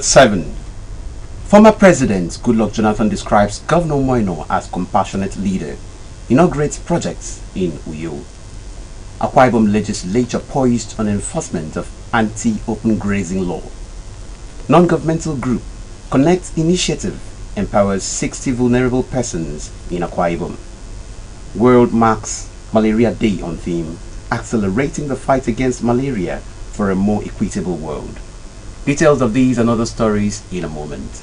at 7. Former President Goodluck Jonathan describes Governor Moino as compassionate leader. Inaugurates projects in Uyo. Akwa Ibom legislature poised on enforcement of anti-open grazing law. Non-governmental group Connect Initiative empowers 60 vulnerable persons in Akwa Ibom. World marks Malaria Day on theme, accelerating the fight against malaria for a more equitable world. Details of these and other stories in a moment.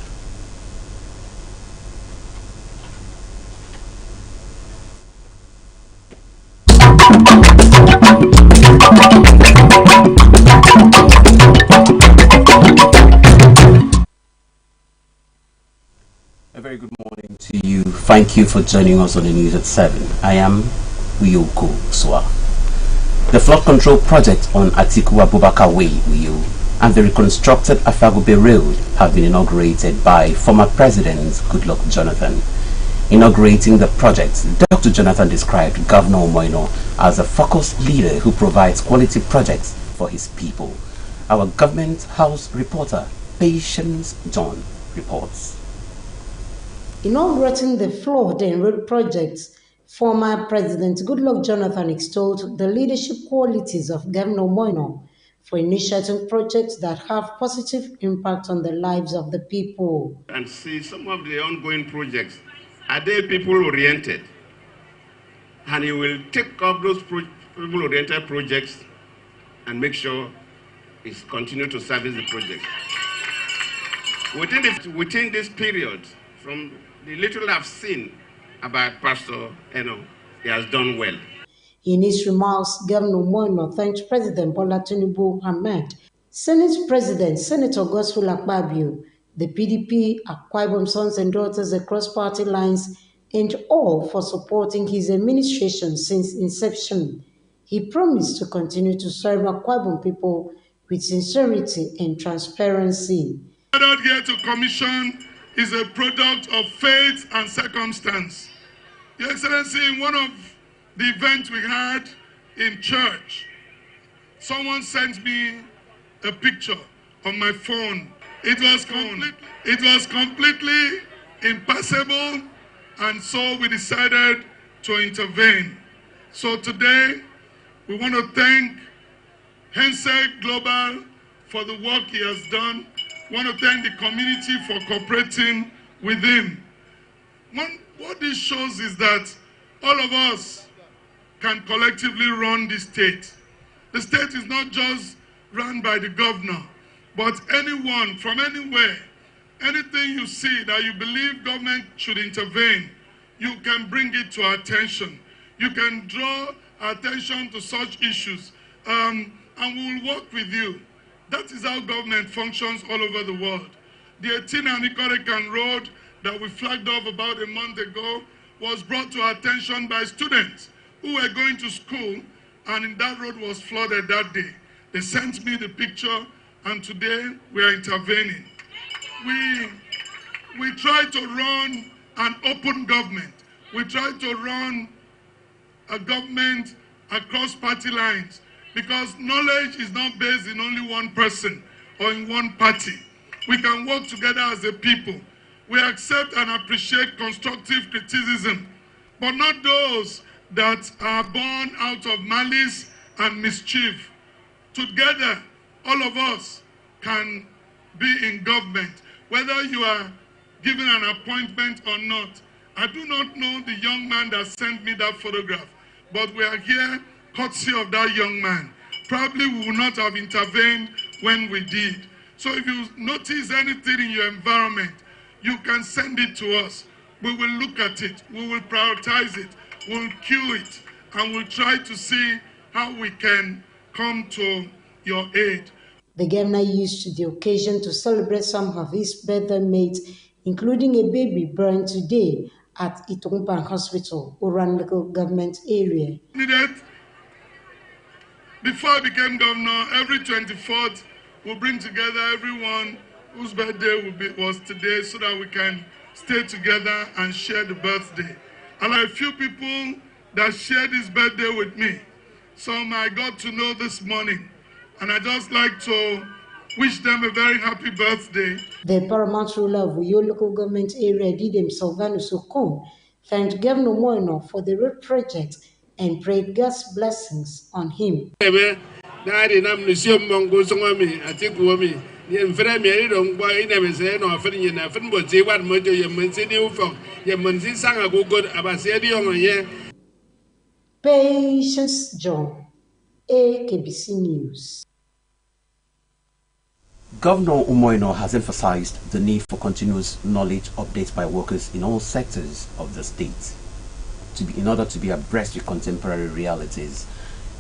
A very good morning to you. Thank you for joining us on the news at 7. I am Uyoko Swa. The flood control project on Atiku Abubakar Way, Uyo, and the reconstructed Afagube Road have been inaugurated by former President Goodluck Jonathan. Inaugurating the project, Dr. Jonathan described Governor Moino as a focused leader who provides quality projects for his people. Our Government House reporter, Patience John, reports. Inaugurating the flood and road projects, former President Goodluck Jonathan extolled the leadership qualities of Governor Moino for initiating projects that have positive impact on the lives of the people. And see some of the ongoing projects, are they people-oriented? And he will take up those people-oriented projects and make sure he's continue to service the project. Within this period, from the little I've seen about Pastor Eno, he has done well. In his remarks, Governor Moino thanked President Bola Tinubu Ahmed, Senate President Senator Godswill Akpabio, the PDP, Akwa Ibom sons and daughters across party lines, and all for supporting his administration since inception. He promised to continue to serve Akwa Ibom people with sincerity and transparency. Gathered here to commission is a product of faith and circumstance. Your Excellency, in one of the events we had in church, someone sent me a picture on my phone. It was completely impassable, and so we decided to intervene. So today, we want to thank Hensec Global for the work he has done. We want to thank the community for cooperating with him. What this shows is that all of us can collectively run the state. The state is not just run by the governor, but anyone from anywhere, anything you see that you believe government should intervene, you can bring it to our attention. You can draw attention to such issues, and we will work with you. That is how government functions all over the world. The 18 Anikorekan road that we flagged off about a month ago was brought to our attention by students who were going to school, and that road was flooded that day. They sent me the picture, and today we are intervening. We try to run an open government. We try to run a government across party lines, because knowledge is not based in only one person or in one party. We can work together as a people. We accept and appreciate constructive criticism, but not those that are born out of malice and mischief. Together, all of us can be in government, whether you are given an appointment or not. I do not know the young man that sent me that photograph, but we are here courtesy of that young man. Probably we would not have intervened when we did. So if you notice anything in your environment, you can send it to us. We will look at it, we will prioritize it, we'll queue it, and we'll try to see how we can come to your aid. The governor used the occasion to celebrate some of his birthday mates, including a baby born today at Itongban Hospital, Oran local government area. Before I became governor, every 24th, we'll bring together everyone whose birthday was today so that we can stay together and share the birthday. And a few people that shared this birthday with me. Some I got to know this morning. And I just like to wish them a very happy birthday. The paramount ruler of Uyo local government area, Didem Sylvanus Okon, thanked Governor Moino for the road project and prayed God's blessings on him. Patience John, AKBC News. Governor Umoino has emphasized the need for continuous knowledge updates by workers in all sectors of the state in order to be abreast with contemporary realities.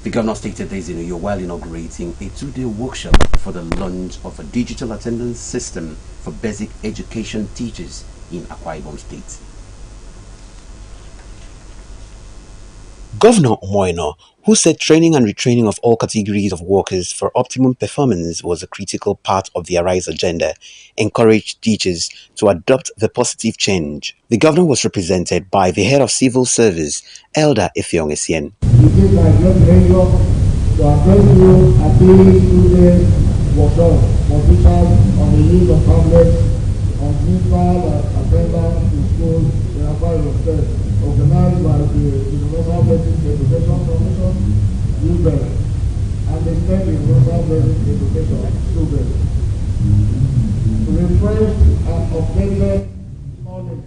The governor stated this in Uyo while inaugurating a 2-day workshop for the launch of a digital attendance system for basic education teachers in Akwa Ibom State. Governor Umoino, who said training and retraining of all categories of workers for optimum performance was a critical part of the Arise agenda, encouraged teachers to adopt the positive change. The governor was represented by the head of civil service, Elder Effiong Essien. It is my great pleasure to address you at this 2-day workshop for teachers on the use of tablets on digital attendance in schools in Akwa Ibom State, organized by the Universal Basic Education Commission, UBEC, and the State Universal Basic Education, SUBEC. To refresh and update knowledge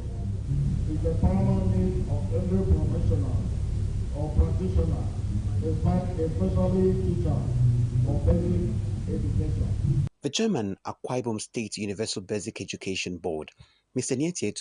is the paramount need of every professional or practitioner, especially teachers for basic education. The chairman of Akwa Ibom State Universal Basic Education Board, Mr. Nietie,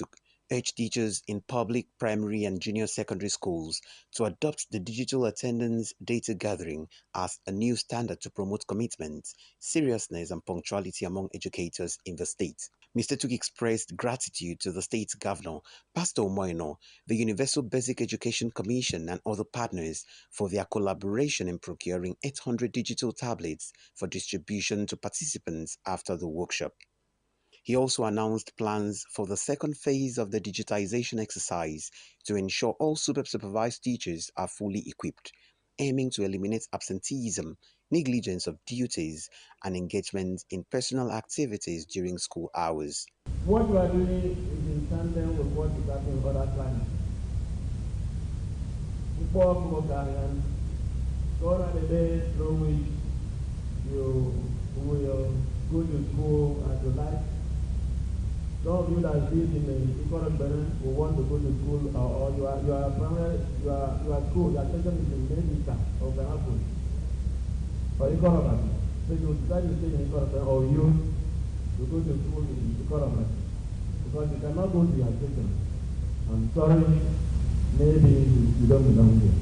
urged teachers in public, primary and junior secondary schools to adopt the digital attendance data gathering as a new standard to promote commitment, seriousness and punctuality among educators in the state. Mr. Tuk expressed gratitude to the state governor, Pastor Umoino, the Universal Basic Education Commission and other partners for their collaboration in procuring 800 digital tablets for distribution to participants after the workshop. He also announced plans for the second phase of the digitization exercise to ensure all supervised teachers are fully equipped, aiming to eliminate absenteeism, negligence of duties, and engagement in personal activities during school hours. What you are doing is in tandem with what is happening in other planets. Before Bulgarian, gone are the days through which you will go to school and you like. Some of you that live in the economic balance will want to go to school or you are school, your attention is in Medica or Ganapur or economy. So you decide to stay in economy or you go to school in economy because you cannot go to your station. I'm sorry, maybe you don't belong here.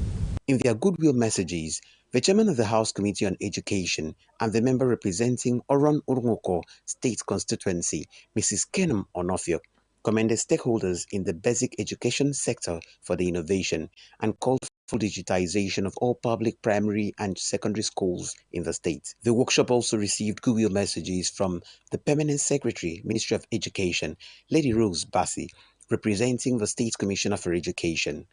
In their goodwill messages, the chairman of the House Committee on Education and the member representing Oron Urungoko State Constituency, Mrs. Kenem Onofio, commended stakeholders in the basic education sector for the innovation and called for digitization of all public primary and secondary schools in the state. The workshop also received goodwill messages from the Permanent Secretary, Ministry of Education, Lady Rose Bassi, representing the State Commissioner for Education,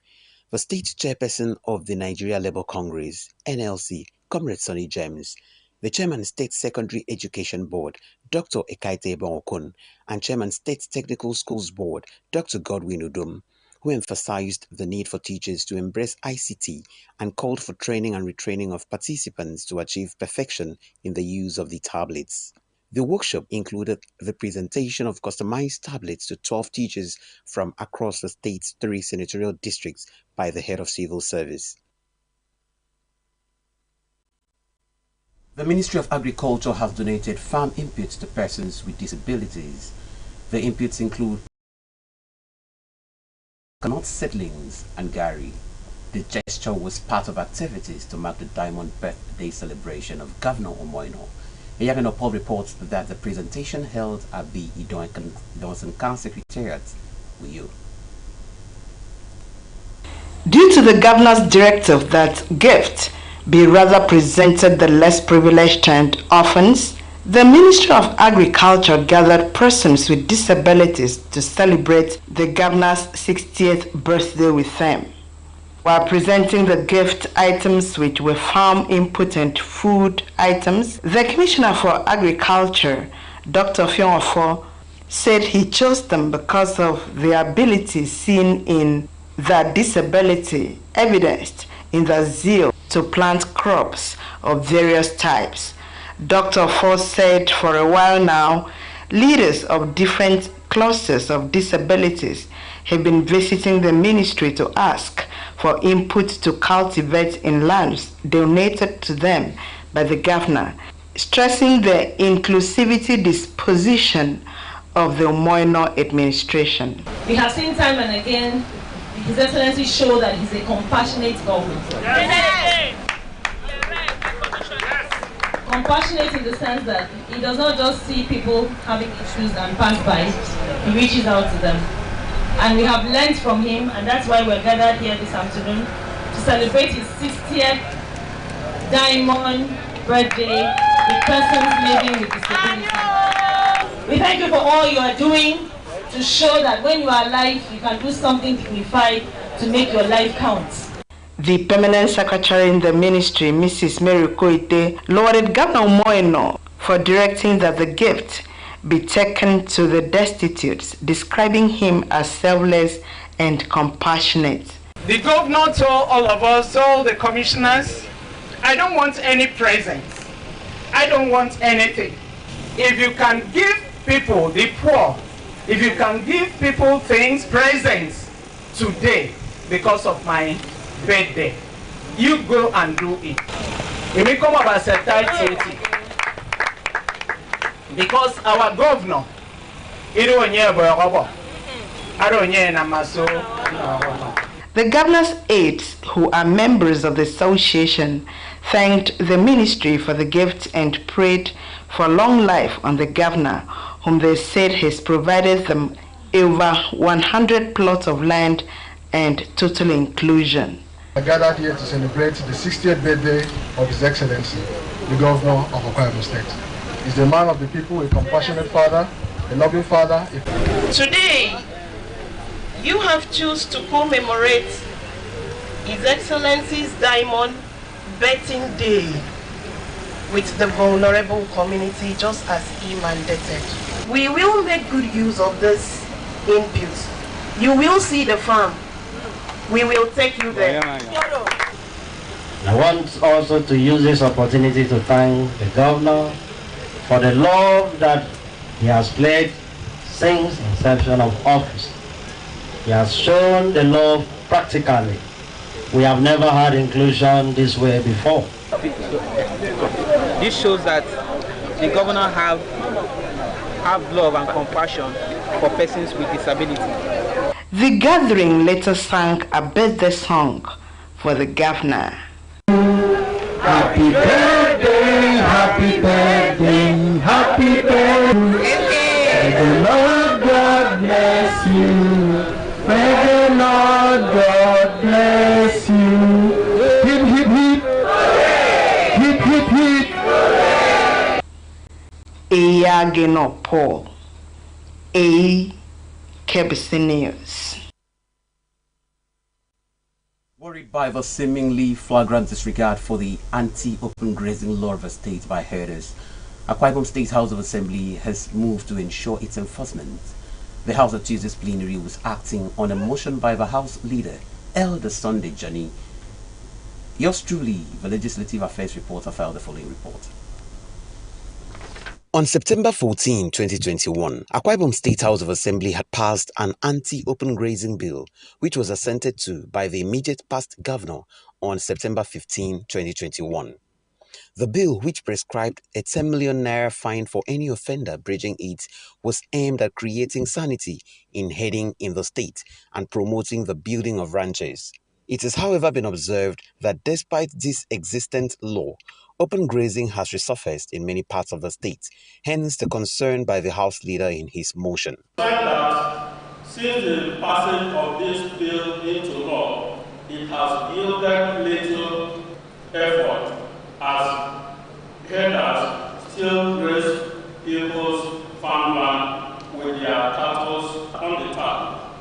the State Chairperson of the Nigeria Labour Congress, NLC, Comrade Sonny James, the Chairman State Secondary Education Board, Dr. Ekaite Bon-Okun, and Chairman State Technical Schools Board, Dr. Godwin Udum, who emphasized the need for teachers to embrace ICT and called for training and retraining of participants to achieve perfection in the use of the tablets. The workshop included the presentation of customized tablets to 12 teachers from across the state's 3 senatorial districts by the head of civil service. The Ministry of Agriculture has donated farm inputs to persons with disabilities. The inputs include coconut seedlings and gari. The gesture was part of activities to mark the Diamond Birthday celebration of Governor Umoino. Yagano Paul reports that the presentation held at the Idonson Council Secretariat Uyo. Due to the governor's directive that gift be rather presented the less privileged and orphans, the Ministry of Agriculture gathered persons with disabilities to celebrate the governor's 60th birthday with them. While presenting the gift items, which were farm input and food items, the Commissioner for Agriculture, Dr. Fiongofo, said he chose them because of the ability seen in their disability, evidenced in their zeal to plant crops of various types. Dr. Ford said for a while now, leaders of different clusters of disabilities have been visiting the ministry to ask for input to cultivate in lands donated to them by the governor, stressing the inclusivity disposition of the Moino administration. We have seen time and again His Excellency show that he's a compassionate government. Yes. Compassionate in the sense that he does not just see people having issues and pass by, he reaches out to them. And we have learned from him, and that's why we're gathered here this afternoon to celebrate his 60th diamond birthday with persons living with disabilities. We thank you for all you are doing to show that when you are alive, you can do something dignified to make your life count. The permanent secretary in the ministry, Mrs. Mary Koite, lauded Governor Moino for directing that the gift be taken to the destitute, describing him as selfless and compassionate. The governor told all of us, all the commissioners, I don't want any presents. I don't want anything. If you can give people, the poor, if you can give people things, presents today because of my birthday, you go and do it. If we come about September, because our governor, the governor's aides, who are members of the association, thanked the ministry for the gift and prayed for long life on the governor, whom they said has provided them over 100 plots of land and total inclusion. I gathered here to celebrate the 60th birthday of His Excellency, the Governor of Akwa Ibom State. He's a man of the people, a compassionate father, a loving father. Today, you have chosen to commemorate His Excellency's Diamond Betting Day with the vulnerable community, just as he mandated. We will make good use of this input. You will see the farm. We will take you there. I want also to use this opportunity to thank the governor for the love that he has played since inception of office. He has shown the love practically. We have never had inclusion this way before. This shows that the governor have love and compassion for persons with disability. The gathering later sang a birthday song for the governor. Happy birthday, happy birthday, happy birthday. May the Lord God bless you. May the Lord God bless you. Hip, hip, hip. Hip, hip, hip. Eyageno Paul. KBC News. Worried by the seemingly flagrant disregard for the anti-open grazing law of the state by herders, Akwa Ibom State House of Assembly has moved to ensure its enforcement. The House of Tuesday's plenary was acting on a motion by the House Leader, Elder Sunday Jani. Yours truly, the Legislative Affairs reporter, filed the following report. On September 14, 2021, Akwa Ibom State House of Assembly had passed an anti-open grazing bill, which was assented to by the immediate past governor on September 15, 2021. The bill, which prescribed a 10 million naira fine for any offender breaching it, was aimed at creating sanity in herding in the state and promoting the building of ranches. It has, however, been observed that despite this existent law, open grazing has resurfaced in many parts of the state, hence the concern by the House Leader in his motion. Since the passage of this bill into law, it has yielded little effort as herders still graze people's farmland with their cattle on the tap.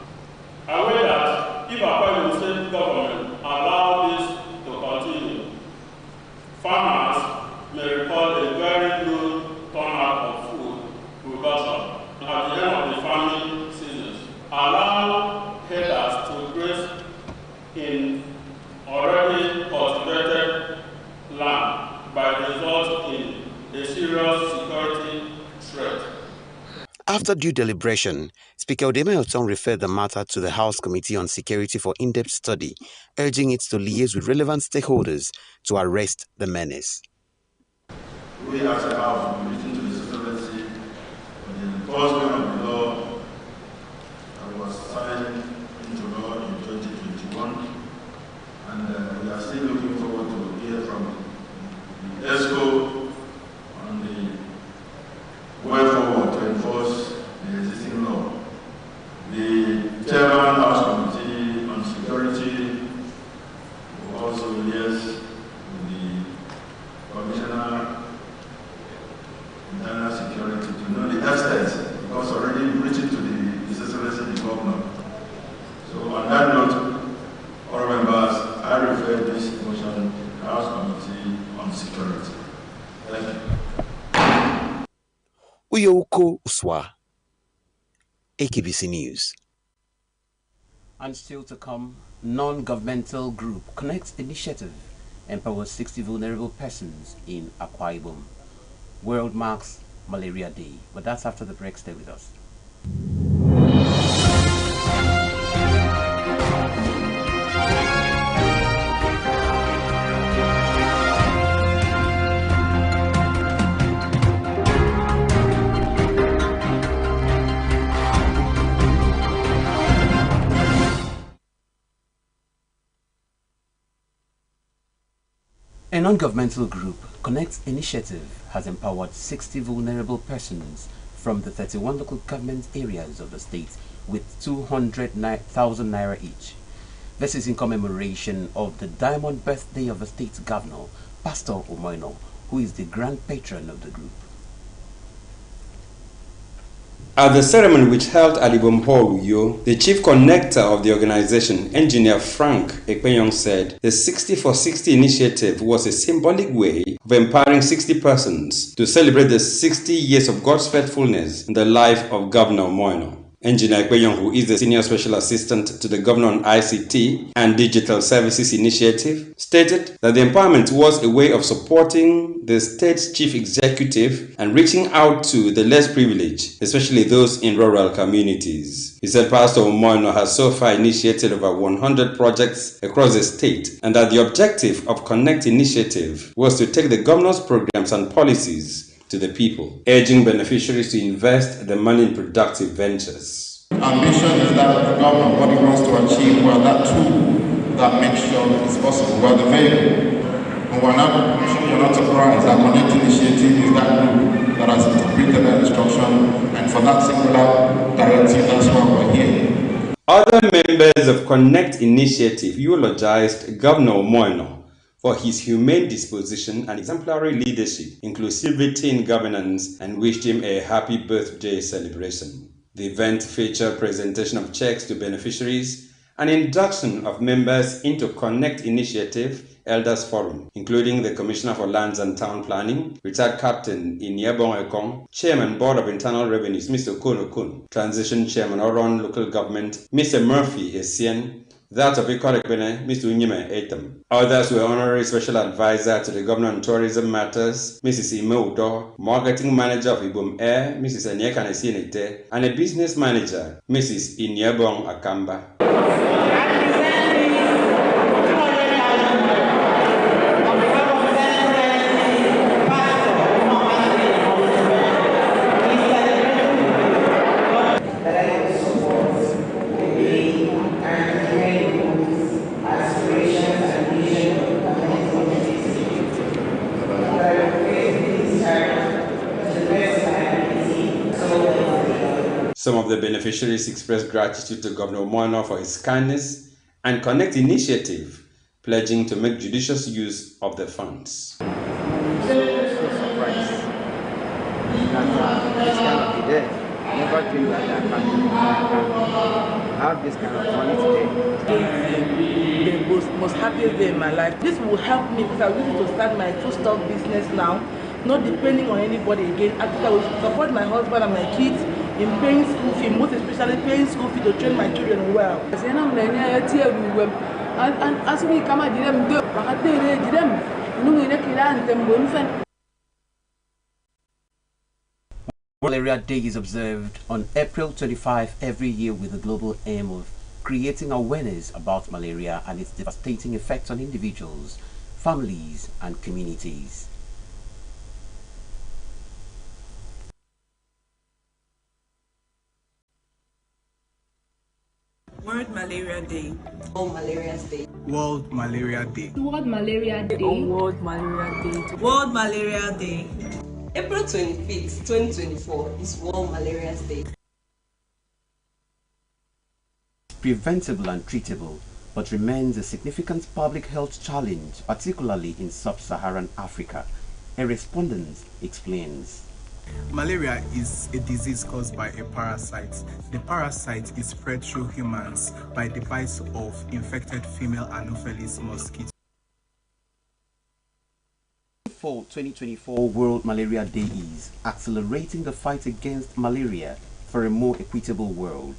Aware that if Akwa Ibom State government are serious security threat. After due deliberation, Speaker Udeme Oton referred the matter to the House Committee on Security for in-depth study, urging it to liaise with relevant stakeholders to arrest the menace. We as a House will listen to the Excellency on the enforcement of the law that was signed into law in 2021, and we are still looking forward to hear from the ESCO on the way forward to enforce the existing law. The Chairman House Committee on Security will also liaise with the Commissioner Internal Security to know the extent, because already reaching to the Excellency the Governor. So on that note, all members, I refer this motion to the House Committee on Security. Thank you. Uyoko Uswa, AKBC News. And still to come, non-governmental group Connect Initiative empowers 60 vulnerable persons in Akwa Ibom. World marks Malaria Day, but that's after the break. Stay with us. A non-governmental group, Connect Initiative, has empowered 60 vulnerable persons from the 31 local government areas of the state with 200,000 naira each. This is in commemoration of the Diamond Birthday of the state governor, Pastor Omoino, who is the grand patron of the group. At the ceremony which held at Ibom Hall, Uyo, the chief connector of the organization, Engineer Frank Ekpenyong, said the 60 for 60 initiative was a symbolic way of empowering 60 persons to celebrate the 60 years of God's faithfulness in the life of Governor Omoino. Engineer Ekpenyong, who is the Senior Special Assistant to the Governor on ICT and Digital Services Initiative, stated that the empowerment was a way of supporting the state's chief executive and reaching out to the less privileged, especially those in rural communities. He said Pastor Omoino has so far initiated over 100 projects across the state, and that the objective of Connect Initiative was to take the governor's programs and policies to the people, urging beneficiaries to invest the money in productive ventures. Ambition is that the government, what he wants to achieve, well, that tool that makes sure it's possible, well, the vehicle. And we're not, I'm sure you're not surprised, that Connect Initiative is that group that has interpreted that instruction, and for that singular directive, that's why we're here. Other members of Connect Initiative eulogized Governor Omoino for his humane disposition and exemplary leadership, inclusivity in governance, and wished him a happy birthday celebration. The event featured presentation of checks to beneficiaries and induction of members into Connect Initiative Elders Forum, including the Commissioner for Lands and Town Planning, retired Captain Inyebong Ekong, Chairman Board of Internal Revenues Mr. Kono Kun, Transition Chairman Oron Local Government Mr. Murphy Essien, that of Ikore Bene, Mr. Unyime Etam. Others were Honorary Special Advisor to the Governor on Tourism Matters, Mrs. Ime Udo, Marketing Manager of Ibom Air, Mrs. Anyeka Nesienete, and a Business Manager, Mrs. Inyebong Akamba. Some of the beneficiaries expressed gratitude to Governor Omoino for his kindness and Connect Initiative, pledging to make judicious use of the funds. Never think that I can have this kind of money today. The most happiest day in my life. This will help me because I'm going to start my foodstuff business now, not depending on anybody again. I think I will support my husband and my kids in paying school fee, most especially paying school fee to train my children well. And as we come at them, World Malaria Day is observed on April 25 every year with the global aim of creating awareness about malaria and its devastating effects on individuals, families, and communities. World Malaria Day. World Malaria Day. World Malaria Day. World Malaria Day. World Malaria Day. World Malaria Day. April 25th, 2024 is World Malaria Day. Preventable and treatable, but remains a significant public health challenge, particularly in sub-Saharan Africa. A respondent explains. Malaria is a disease caused by a parasite. The parasite is spread through humans by the bites of infected female Anopheles mosquitoes. For 2024 World Malaria Day is accelerating the fight against malaria for a more equitable world,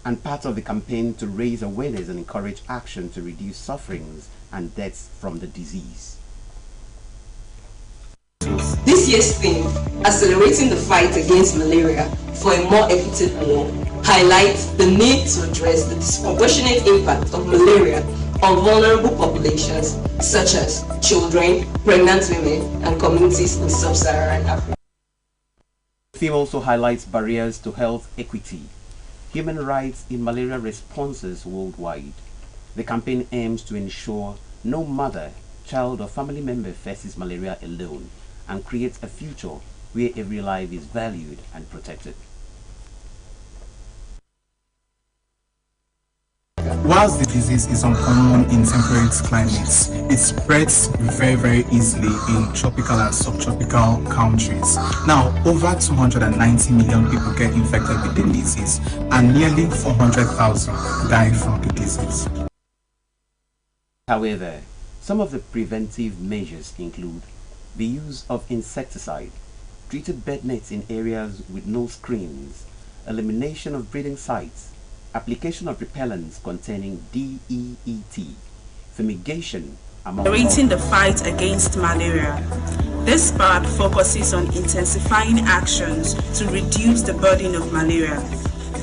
and part of the campaign to raise awareness and encourage action to reduce sufferings and deaths from the disease. This year's theme, Accelerating the Fight Against Malaria for a More Equitable World, highlights the need to address the disproportionate impact of malaria on vulnerable populations such as children, pregnant women, and communities in sub-Saharan Africa. The theme also highlights barriers to health equity, human rights in malaria responses worldwide. The campaign aims to ensure no mother, child, or family member faces malaria alone, and creates a future where every life is valued and protected. Whilst the disease is uncommon in temperate climates, it spreads very easily in tropical and subtropical countries. Now, over 290 million people get infected with the disease, and nearly 400,000 die from the disease. However, some of the preventive measures include the use of insecticide, treated bed nets in areas with no screens, elimination of breeding sites, application of repellents containing DEET, fumigation, among Accelerating the fight against malaria. This part focuses on intensifying actions to reduce the burden of malaria.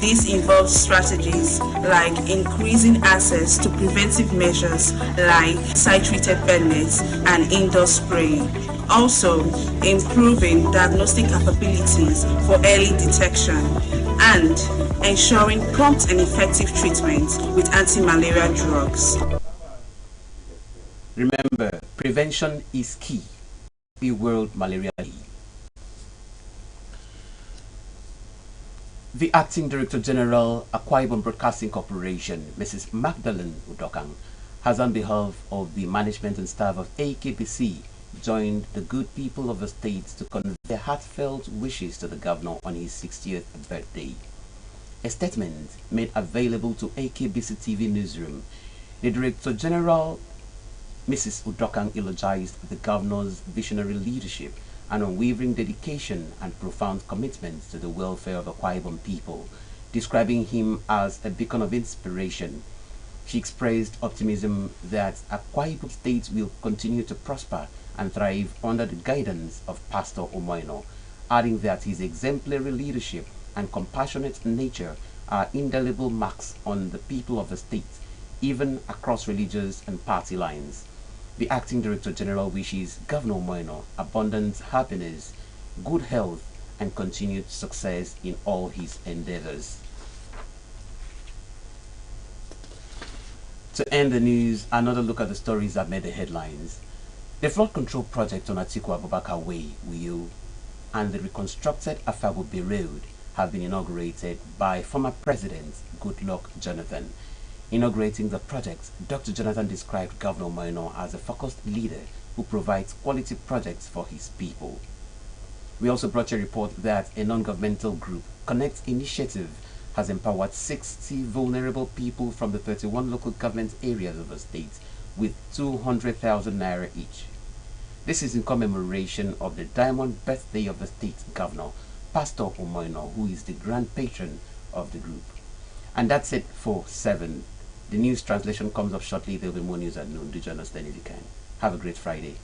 This involves strategies like increasing access to preventive measures like site-treated bed nets and indoor spraying. Also, improving diagnostic capabilities for early detection and ensuring prompt and effective treatment with anti-malaria drugs. Remember, prevention is key. Happy World Malaria Day. The Acting Director General, Akwa Ibom Broadcasting Corporation, Mrs. Magdalene Udokang, has on behalf of the management and staff of AKBC joined the good people of the state to convey their heartfelt wishes to the governor on his 60th birthday. A statement made available to AKBC TV Newsroom, the Director General, Mrs. Udokang, eulogized the governor's visionary leadership and unwavering dedication and profound commitment to the welfare of Akwa Ibom people, describing him as a beacon of inspiration. She expressed optimism that Akwa Ibom State will continue to prosper and thrive under the guidance of Pastor Omoino, adding that his exemplary leadership and compassionate nature are indelible marks on the people of the state, even across religious and party lines. The Acting Director General wishes Governor Omoino abundant happiness, good health, and continued success in all his endeavors. To end the news, another look at the stories that made the headlines. The flood control project on Atiku Abubakar Way, Uyo, and the reconstructed Afagobe Road have been inaugurated by former President Goodluck Jonathan. Inaugurating the project, Dr. Jonathan described Governor Omoino as a focused leader who provides quality projects for his people. We also brought you a report that a non-governmental group, Connect Initiative, has empowered 60 vulnerable people from the 31 local government areas of the state with 200,000 naira each. This is in commemoration of the diamond birthday of the state governor, Pastor Omoino, who is the grand patron of the group. And that's it for 7. The news translation comes up shortly. There will be more news at noon. Do join us then if you can. Have a great Friday.